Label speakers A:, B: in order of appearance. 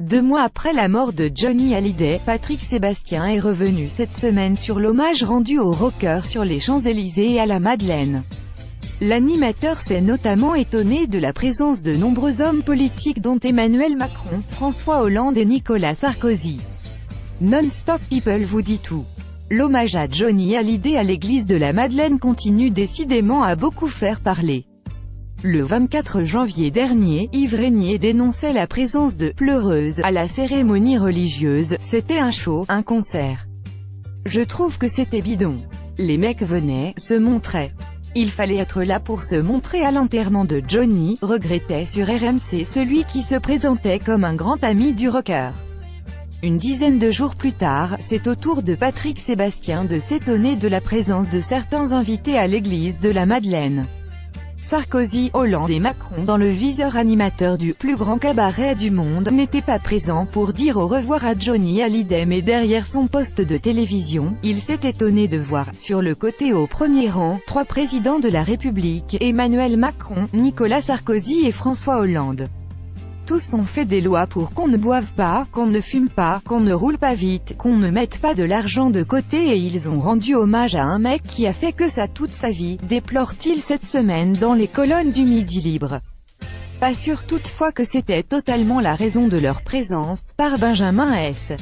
A: 2 mois après la mort de Johnny Hallyday, Patrick Sébastien est revenu cette semaine sur l'hommage rendu au rocker sur les Champs-Élysées et à la Madeleine. L'animateur s'est notamment étonné de la présence de nombreux hommes politiques dont Emmanuel Macron, François Hollande et Nicolas Sarkozy. Non-Stop People vous dit tout. L'hommage à Johnny Hallyday à l'église de la Madeleine continue décidément à beaucoup faire parler. Le 24 janvier dernier, Yves Régnier dénonçait la présence de « pleureuses » à la cérémonie religieuse. C'était un show, un concert. Je trouve que c'était bidon. Les mecs venaient, se montraient. Il fallait être là pour se montrer à l'enterrement de Johnny, regrettait sur RMC celui qui se présentait comme un grand ami du rocker. Une dizaine de jours plus tard, c'est au tour de Patrick Sébastien de s'étonner de la présence de certains invités à l'église de la Madeleine. Sarkozy, Hollande et Macron, dans le viseur animateur du plus grand cabaret du monde, n'étaient pas présents pour dire au revoir à Johnny Hallyday, mais derrière son poste de télévision, il s'est étonné de voir, sur le côté au premier rang, 3 présidents de la République, Emmanuel Macron, Nicolas Sarkozy et François Hollande. Tous ont fait des lois pour qu'on ne boive pas, qu'on ne fume pas, qu'on ne roule pas vite, qu'on ne mette pas de l'argent de côté, et ils ont rendu hommage à un mec qui a fait que ça toute sa vie, déplore-t-il cette semaine dans les colonnes du Midi Libre. Pas sûr toutefois que c'était totalement la raison de leur présence, par Benjamin S.